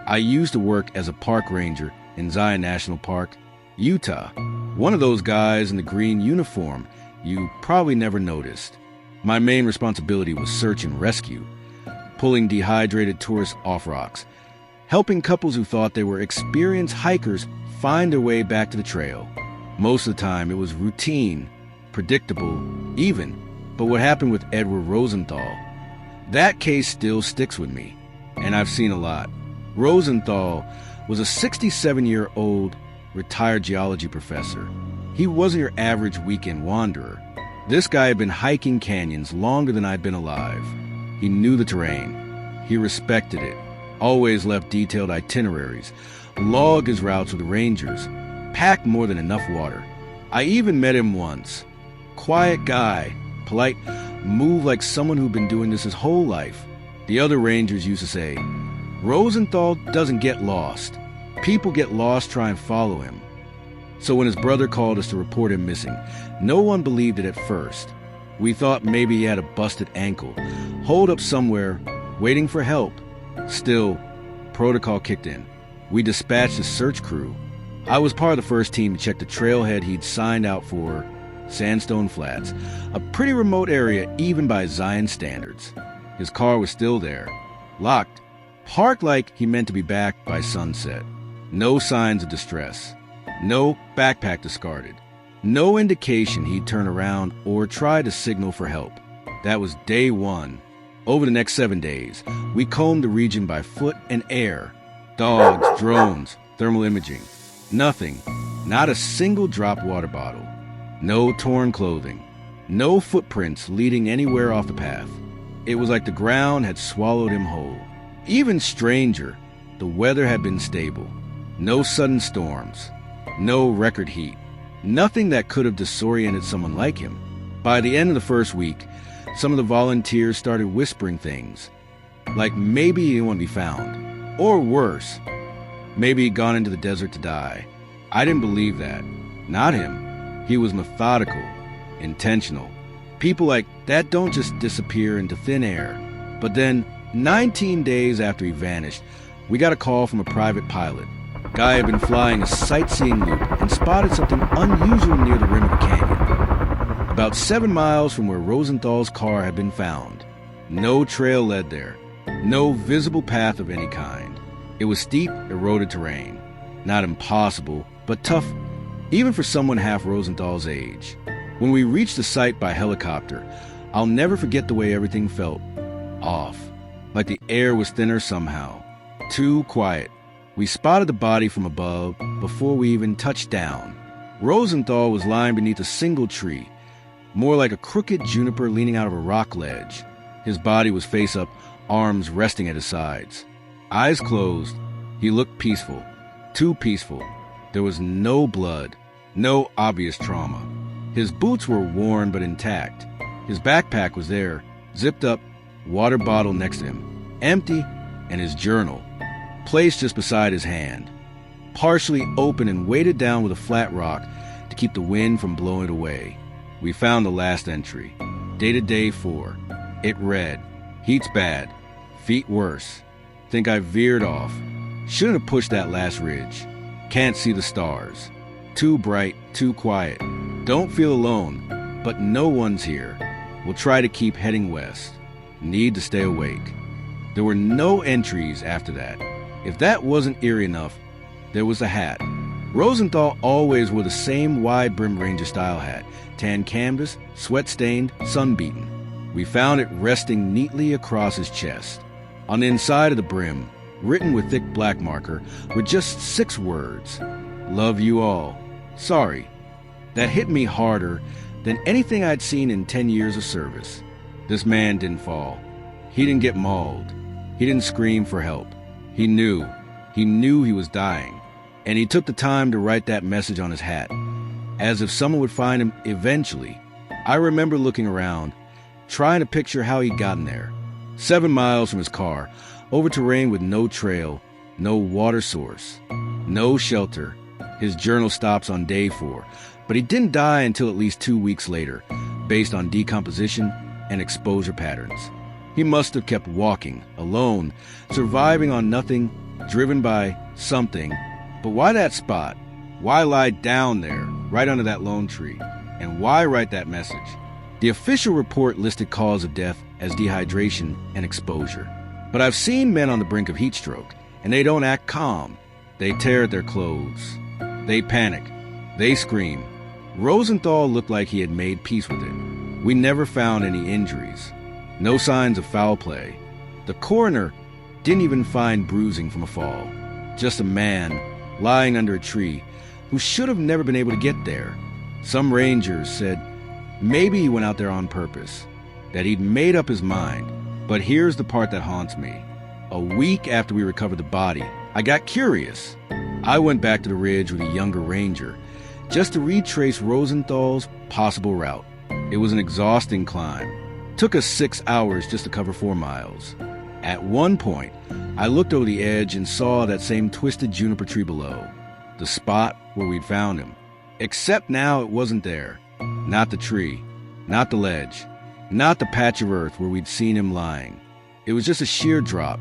I used to work as a park ranger in Zion National Park, Utah. One of those guys in the green uniform you probably never noticed. My main responsibility was search and rescue, pulling dehydrated tourists off rocks, helping couples who thought they were experienced hikers find their way back to the trail. Most of the time, it was routine, predictable, even. But what happened with Edward Rosenthal, that case still sticks with me, and I've seen a lot. Rosenthal was a 67-year-old retired geology professor. He wasn't your average weekend wanderer. This guy had been hiking canyons longer than I'd been alive. He knew the terrain. He respected it, always left detailed itineraries, logged his routes with the rangers, packed more than enough water. I even met him once. Quiet guy, polite, moved like someone who'd been doing this his whole life. The other rangers used to say, Rosenthal doesn't get lost. People get lost trying to follow him. So when his brother called us to report him missing, no one believed it at first. We thought maybe he had a busted ankle, holed up somewhere, waiting for help. Still, protocol kicked in. We dispatched a search crew. I was part of the first team to check the trailhead he'd signed out for, Sandstone Flats, a pretty remote area even by Zion standards. His car was still there, locked, parked like he meant to be back by sunset. No signs of distress. No backpack discarded. No indication he'd turn around or try to signal for help. That was day one. Over the next 7 days, we combed the region by foot and air. Dogs, drones, thermal imaging. Nothing. Not a single dropped water bottle. No torn clothing. No footprints leading anywhere off the path. It was like the ground had swallowed him whole. Even stranger, the weather had been stable. No sudden storms. No record heat. Nothing that could have disoriented someone like him. By the end of the first week, some of the volunteers started whispering things, like maybe he didn't want to be found. Or worse, maybe he'd gone into the desert to die. I didn't believe that. Not him. He was methodical, intentional. People like that don't just disappear into thin air. But then, 19 days after he vanished, we got a call from a private pilot. Guy had been flying a sightseeing loop and spotted something unusual near the rim of a canyon. About 7 miles from where Rosenthal's car had been found. No trail led there. No visible path of any kind. It was steep, eroded terrain. Not impossible, but tough, even for someone half Rosenthal's age. When we reached the site by helicopter, I'll never forget the way everything felt. Off. Like the air was thinner somehow. Too quiet. We spotted the body from above before we even touched down. Rosenthal was lying beneath a single tree, more like a crooked juniper leaning out of a rock ledge. His body was face up, arms resting at his sides. Eyes closed, he looked peaceful. Too peaceful. There was no blood, no obvious trauma. His boots were worn but intact. His backpack was there, zipped up, water bottle next to him, empty, and his journal, placed just beside his hand, partially open and weighted down with a flat rock to keep the wind from blowing it away. We found the last entry, dated day 4. It read, "Heat's bad, feet worse. Think I veered off. Shouldn't have pushed that last ridge. Can't see the stars. Too bright, too quiet. Don't feel alone, but no one's here. We'll try to keep heading west. Need to stay awake." There were no entries after that. If that wasn't eerie enough, there was the hat. Rosenthal always wore the same wide-brimmed Ranger-style hat, tan canvas, sweat-stained, sun-beaten. We found it resting neatly across his chest. On the inside of the brim, written with thick black marker, were just 6 words. "Love you all. Sorry." That hit me harder than anything I'd seen in 10 years of service. This man didn't fall. He didn't get mauled. He didn't scream for help. He knew he was dying. And he took the time to write that message on his hat, as if someone would find him eventually. I remember looking around, trying to picture how he'd gotten there. 7 miles from his car, over terrain with no trail, no water source, no shelter. His journal stops on day 4, but he didn't die until at least 2 weeks later, based on decomposition and exposure patterns. He must have kept walking, alone, surviving on nothing driven by something. But why that spot? Why lie down there, right under that lone tree? And why write that message? The official report listed cause of death as dehydration and exposure. But I've seen men on the brink of heat stroke, and they don't act calm. They tear at their clothes. They panic. They scream. Rosenthal looked like he had made peace with it. We never found any injuries. No signs of foul play. The coroner didn't even find bruising from a fall. Just a man lying under a tree who should have never been able to get there. Some rangers said maybe he went out there on purpose, that he'd made up his mind. But here's the part that haunts me. A week after we recovered the body, I got curious. I went back to the ridge with a younger ranger just to retrace Rosenthal's possible route. It was an exhausting climb. Took us 6 hours just to cover 4 miles. At one point, I looked over the edge and saw that same twisted juniper tree below, the spot where we'd found him. Except now it wasn't there. Not the tree, not the ledge, not the patch of earth where we'd seen him lying. It was just a sheer drop,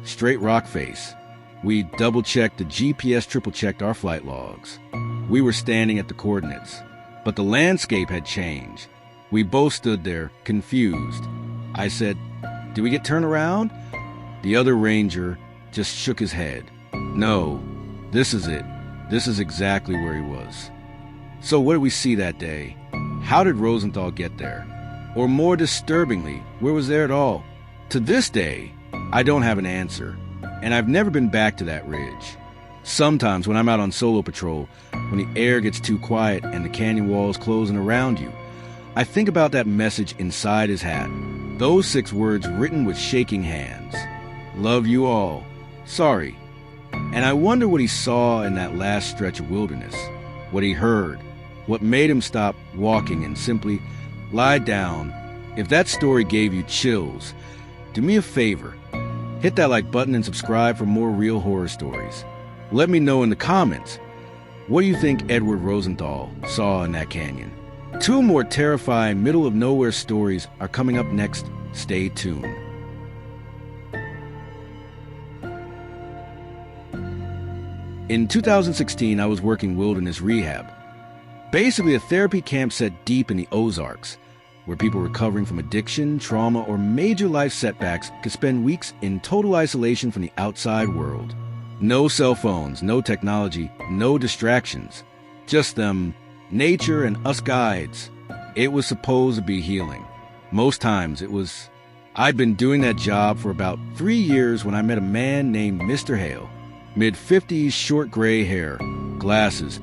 straight rock face. We double-checked the GPS, triple-checked our flight logs. We were standing at the coordinates, but the landscape had changed. We both stood there, confused. I said, "Did we get turned around?" The other ranger just shook his head. "No, this is it. This is exactly where he was." So what did we see that day? How did Rosenthal get there? Or more disturbingly, where was there at all? To this day, I don't have an answer, and I've never been back to that ridge. Sometimes when I'm out on solo patrol, when the air gets too quiet and the canyon walls closing around you, I think about that message inside his hat. Those 6 words written with shaking hands. Love you all. Sorry. And I wonder what he saw in that last stretch of wilderness. What he heard. What made him stop walking and simply lie down. If that story gave you chills, do me a favor. Hit that like button and subscribe for more real horror stories. Let me know in the comments, what do you think Edward Rosenthal saw in that canyon? 2 more terrifying middle-of-nowhere stories are coming up next. Stay tuned. In 2016, I was working wilderness rehab. Basically a therapy camp set deep in the Ozarks, where people recovering from addiction, trauma, or major life setbacks could spend weeks in total isolation from the outside world. No cell phones, no technology, no distractions. Just them, nature, and us guides. It was supposed to be healing. Most times it was. I'd been doing that job for about 3 years when I met a man named Mr. Hale. Mid-50s, short gray hair, glasses.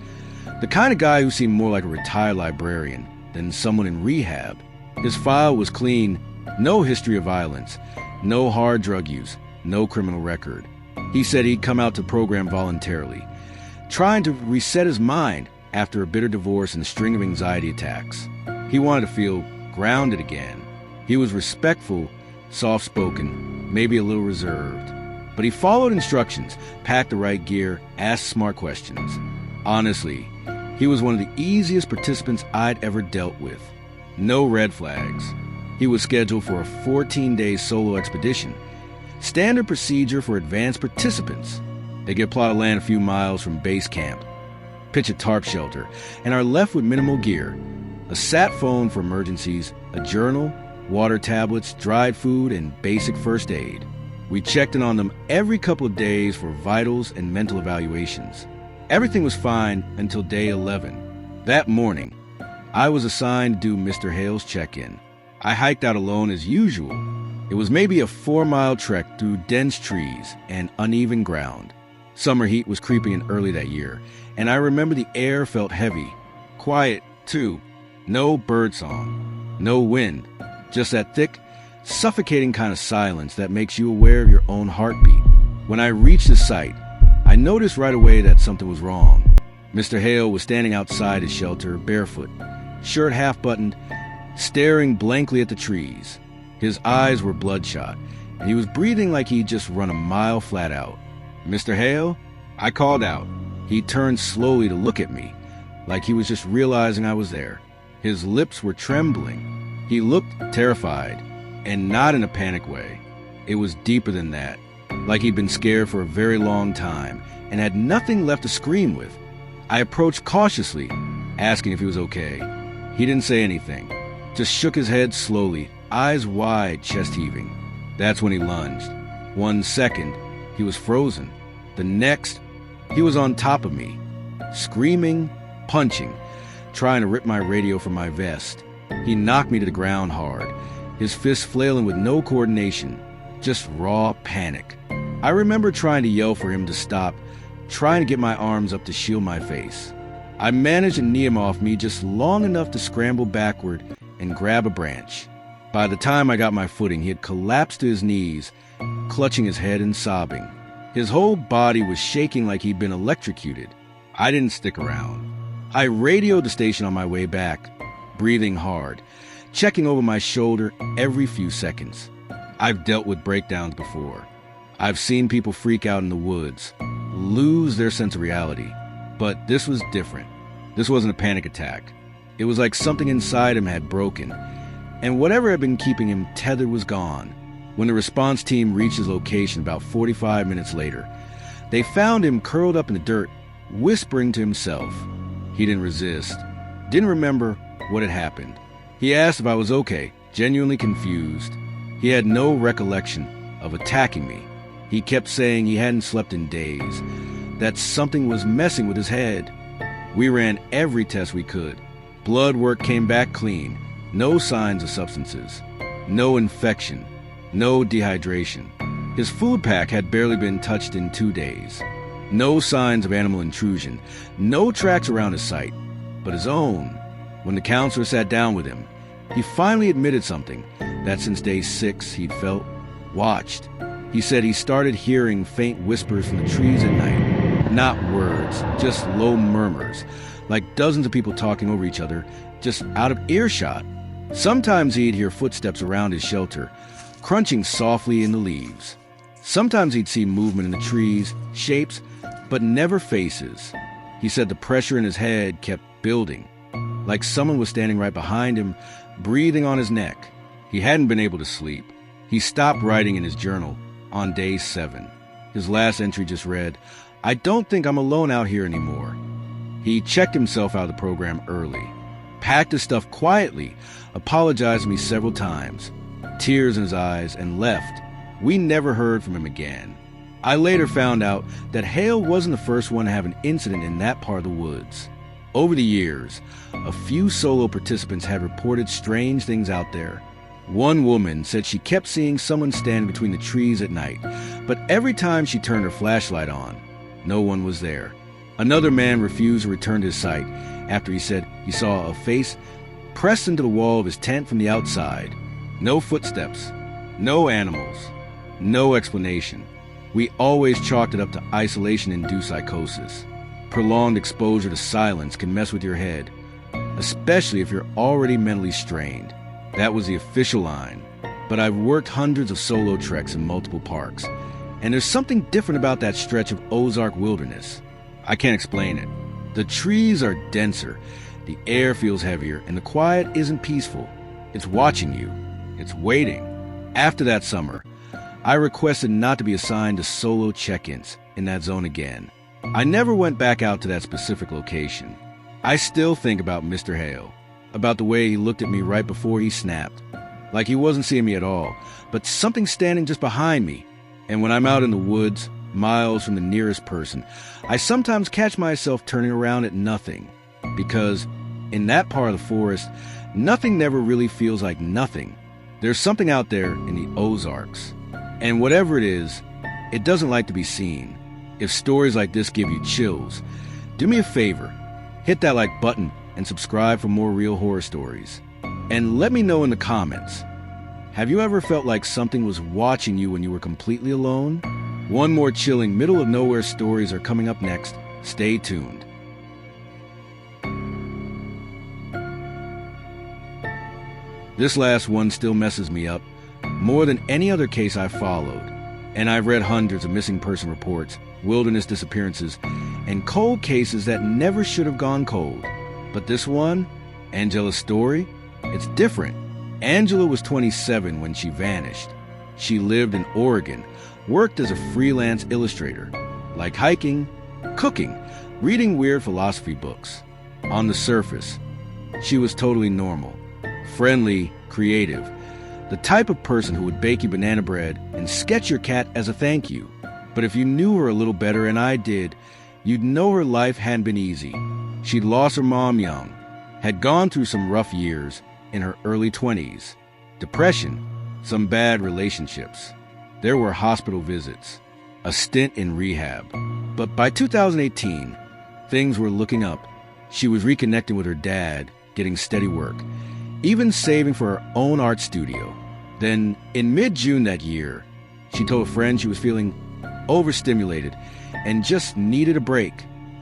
The kind of guy who seemed more like a retired librarian than someone in rehab. His file was clean, no history of violence, no hard drug use, no criminal record. He said he'd come out to the program voluntarily, trying to reset his mind after a bitter divorce and a string of anxiety attacks. He wanted to feel grounded again. He was respectful, soft-spoken, maybe a little reserved. But he followed instructions, packed the right gear, asked smart questions. Honestly, he was one of the easiest participants I'd ever dealt with. No red flags. He was scheduled for a 14-day solo expedition. Standard procedure for advanced participants. They get a plot of land a few miles from base camp, pitch a tarp shelter, and are left with minimal gear. A sat phone for emergencies, a journal, water tablets, dried food, and basic first aid. We checked in on them every couple of days for vitals and mental evaluations. Everything was fine until day 11. That morning, I was assigned to do Mr. Hale's check-in. I hiked out alone as usual. It was maybe a 4-mile trek through dense trees and uneven ground. Summer heat was creeping in early that year, and I remember the air felt heavy. Quiet, too. No birdsong. No wind. Just that thick, suffocating kind of silence that makes you aware of your own heartbeat. When I reached the site, I noticed right away that something was wrong. Mr. Hale was standing outside his shelter, barefoot, shirt half-buttoned, staring blankly at the trees. His eyes were bloodshot, and he was breathing like he'd just run a mile flat out. "Mr. Hale?" I called out. He turned slowly to look at me, like he was just realizing I was there. His lips were trembling. He looked terrified, and not in a panic way. It was deeper than that. like he'd been scared for a very long time and had nothing left to scream with. I approached cautiously, asking if he was okay. He didn't say anything, just shook his head slowly, eyes wide, chest heaving. That's when he lunged. 1 second, he was frozen. The next, he was on top of me, screaming, punching, trying to rip my radio from my vest. He knocked me to the ground hard, his fists flailing with no coordination, just raw panic. I remember trying to yell for him to stop, trying to get my arms up to shield my face. I managed to knee him off me just long enough to scramble backward and grab a branch. By the time I got my footing, he had collapsed to his knees, clutching his head and sobbing. His whole body was shaking like he'd been electrocuted. I didn't stick around. I radioed the station on my way back, breathing hard, checking over my shoulder every few seconds. I've dealt with breakdowns before. I've seen people freak out in the woods, lose their sense of reality. But this was different. This wasn't a panic attack. It was like something inside him had broken, and whatever had been keeping him tethered was gone. When the response team reached his location about 45 minutes later, they found him curled up in the dirt, whispering to himself. He didn't resist, didn't remember what had happened. He asked if I was okay, genuinely confused. He had no recollection of attacking me. He kept saying he hadn't slept in days, that something was messing with his head. We ran every test we could. Blood work came back clean. No signs of substances. No infection. No dehydration. His food pack had barely been touched in 2 days. No signs of animal intrusion. No tracks around his site. But his own. When the counselor sat down with him, he finally admitted something, that since day 6 he'd felt watched. He said he started hearing faint whispers from the trees at night. Not words, just low murmurs, like dozens of people talking over each other, just out of earshot. Sometimes he'd hear footsteps around his shelter, crunching softly in the leaves. Sometimes he'd see movement in the trees, shapes, but never faces. He said the pressure in his head kept building, like someone was standing right behind him, breathing on his neck. He hadn't been able to sleep. He stopped writing in his journal on day 7. His last entry just read, "I don't think I'm alone out here anymore." He checked himself out of the program early, packed his stuff quietly, apologized to me several times, tears in his eyes, and left. We never heard from him again. I later found out that Hale wasn't the first one to have an incident in that part of the woods. Over the years, a few solo participants had reported strange things out there. One woman said she kept seeing someone stand between the trees at night, but every time she turned her flashlight on, no one was there. Another man refused to return to his site after he said he saw a face pressed into the wall of his tent from the outside. No footsteps, no animals, no explanation. We always chalked it up to isolation-induced psychosis. Prolonged exposure to silence can mess with your head, especially if you're already mentally strained. That was the official line. But I've worked hundreds of solo treks in multiple parks, and there's something different about that stretch of Ozark wilderness. I can't explain it. The trees are denser, the air feels heavier, and the quiet isn't peaceful. It's watching you. It's waiting. After that summer, I requested not to be assigned to solo check-ins in that zone again. I never went back out to that specific location. I still think about Mr. Hale, about the way he looked at me right before he snapped, like he wasn't seeing me at all, but something standing just behind me. And when I'm out in the woods, miles from the nearest person, I sometimes catch myself turning around at nothing, because in that part of the forest, nothing never really feels like nothing. There's something out there in the Ozarks, and whatever it is, it doesn't like to be seen. If stories like this give you chills, do me a favor, hit that like button and subscribe for more real horror stories. And let me know in the comments, have you ever felt like something was watching you when you were completely alone? One more chilling middle of nowhere stories are coming up next. Stay tuned. This last one still messes me up more than any other case I've followed, and I've read hundreds of missing person reports, wilderness disappearances, and cold cases that never should have gone cold. But this one, Angela's story, it's different. Angela was 27 when she vanished. She lived in Oregon, worked as a freelance illustrator, liked hiking, cooking, reading weird philosophy books. On the surface, she was totally normal, friendly, creative, the type of person who would bake you banana bread and sketch your cat as a thank you. But if you knew her a little better, and I did, you'd know her life hadn't been easy. She'd lost her mom young, had gone through some rough years in her early 20s, depression, some bad relationships. There were hospital visits, a stint in rehab. But by 2018, things were looking up. She was reconnecting with her dad, getting steady work, even saving for her own art studio. Then, in mid-June that year, she told a friend she was feeling overstimulated and just needed a break,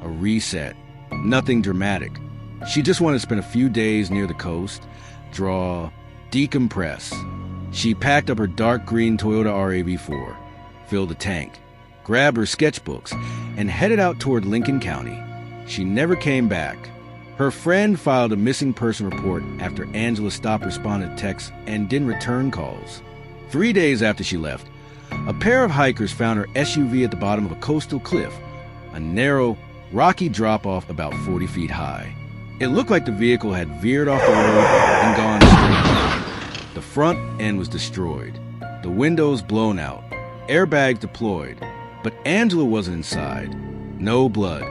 a reset. Nothing dramatic. She just wanted to spend a few days near the coast, draw, decompress. She packed up her dark green Toyota RAV4, filled the tank, grabbed her sketchbooks, and headed out toward Lincoln County. She never came back. Her friend filed a missing person report after Angela stopped responding to texts and didn't return calls. 3 days after she left, a pair of hikers found her SUV at the bottom of a coastal cliff, a narrow, rocky drop-off about 40 feet high. It looked like the vehicle had veered off the road and gone straight. The front end was destroyed, the windows blown out, airbags deployed, but Angela wasn't inside. No blood,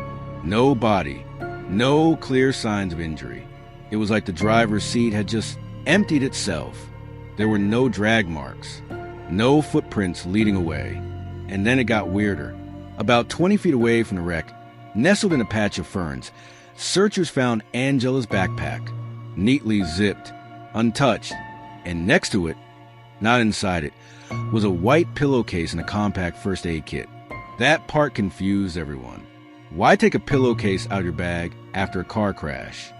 no body, no clear signs of injury. It was like the driver's seat had just emptied itself. There were no drag marks, no footprints leading away. And then it got weirder. About 20 feet away from the wreck, nestled in a patch of ferns, searchers found Angela's backpack, neatly zipped, untouched, and next to it, not inside it, was a white pillowcase and a compact first aid kit. That part confused everyone. Why take a pillowcase out of your bag after a car crash?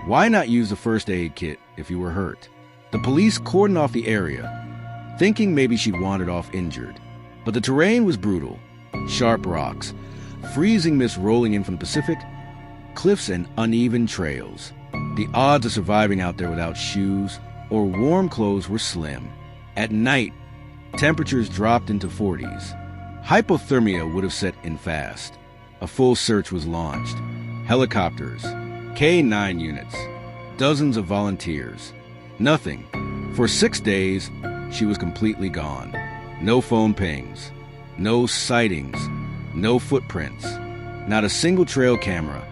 Why not use the first aid kit if you were hurt? The police cordoned off the area, thinking maybe she'd wandered off injured. But the terrain was brutal. Sharp rocks, freezing mist rolling in from the Pacific, cliffs and uneven trails. The odds of surviving out there without shoes or warm clothes were slim. At night, temperatures dropped into 40s. Hypothermia would have set in fast. A full search was launched. Helicopters, K-9 units, dozens of volunteers. Nothing. For 6 days, she was completely gone. No phone pings, no sightings, no footprints. Not a single trail camera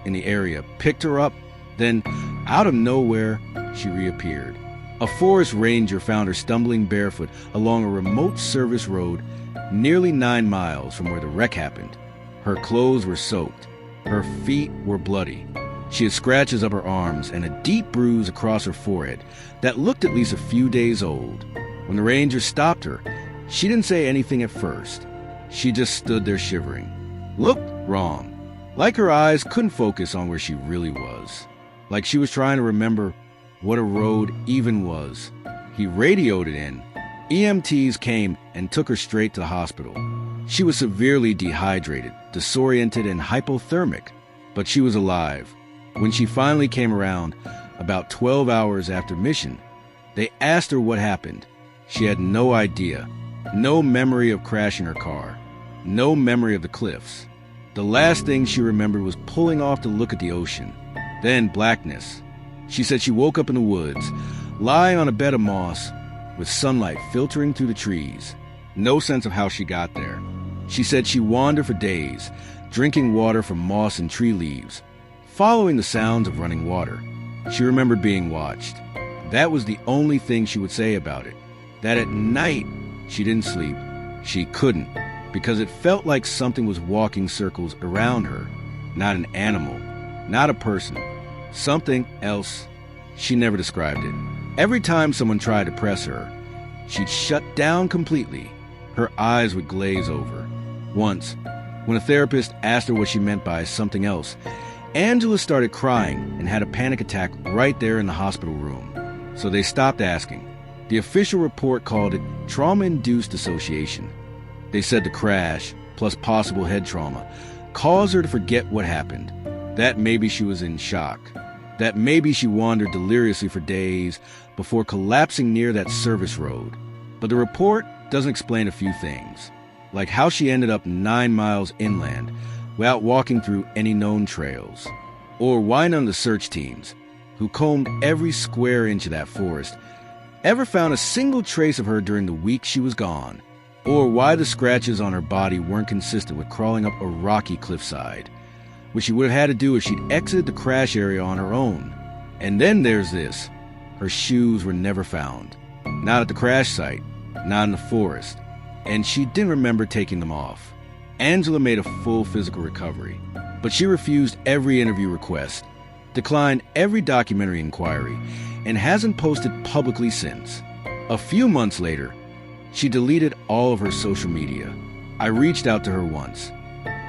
in the area picked her up. Then, out of nowhere, she reappeared. A forest ranger found her stumbling barefoot along a remote service road nearly 9 miles from where the wreck happened. Her clothes were soaked. Her feet were bloody. She had scratches up her arms and a deep bruise across her forehead that looked at least a few days old. When the ranger stopped her, she didn't say anything at first. She just stood there shivering. Looked wrong. Like her eyes couldn't focus on where she really was. Like she was trying to remember what a road even was. He radioed it in. EMTs came and took her straight to the hospital. She was severely dehydrated, disoriented, and hypothermic, but she was alive. When she finally came around, about 12 hours after mission, they asked her what happened. She had no idea, no memory of crashing her car, no memory of the cliffs. The last thing she remembered was pulling off to look at the ocean, then blackness. She said she woke up in the woods, lying on a bed of moss, with sunlight filtering through the trees. No sense of how she got there. She said she wandered for days, drinking water from moss and tree leaves, following the sounds of running water. She remembered being watched. That was the only thing she would say about it. That at night she didn't sleep. She couldn't, because it felt like something was walking circles around her. Not an animal, not a person. Something else. She never described it. Every time someone tried to press her, she'd shut down completely. Her eyes would glaze over. Once, when a therapist asked her what she meant by something else, Angela started crying and had a panic attack right there in the hospital room. So they stopped asking. The official report called it trauma-induced dissociation. They said the crash, plus possible head trauma, caused her to forget what happened. That maybe she was in shock. That maybe she wandered deliriously for days before collapsing near that service road. But the report doesn't explain a few things, like how she ended up 9 miles inland without walking through any known trails, or why none of the search teams, who combed every square inch of that forest, ever found a single trace of her during the week she was gone, or why the scratches on her body weren't consistent with crawling up a rocky cliffside, which she would have had to do if she'd exited the crash area on her own. And then there's this. Her shoes were never found. Not at the crash site, not in the forest, and she didn't remember taking them off. Angela made a full physical recovery, but she refused every interview request, declined every documentary inquiry, and hasn't posted publicly since. A few months later, she deleted all of her social media. I reached out to her once,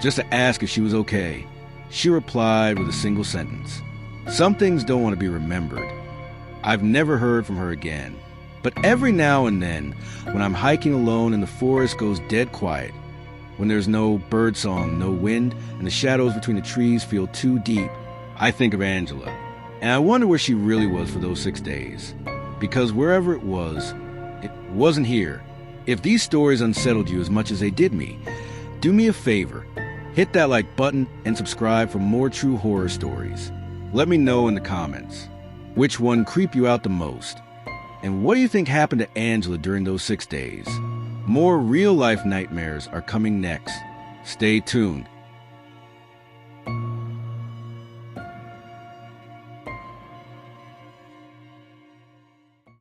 just to ask if she was okay. She replied with a single sentence: "Some things don't want to be remembered." I've never heard from her again, but every now and then, when I'm hiking alone and the forest goes dead quiet, when there's no birdsong, no wind, and the shadows between the trees feel too deep, I think of Angela, and I wonder where she really was for those 6 days. Because wherever it wasn't here. If these stories unsettled you as much as they did me, do me a favor, hit that like button and subscribe for more true horror stories. Let me know in the comments, which one creeped you out the most? And what do you think happened to Angela during those 6 days? More real-life nightmares are coming next. Stay tuned.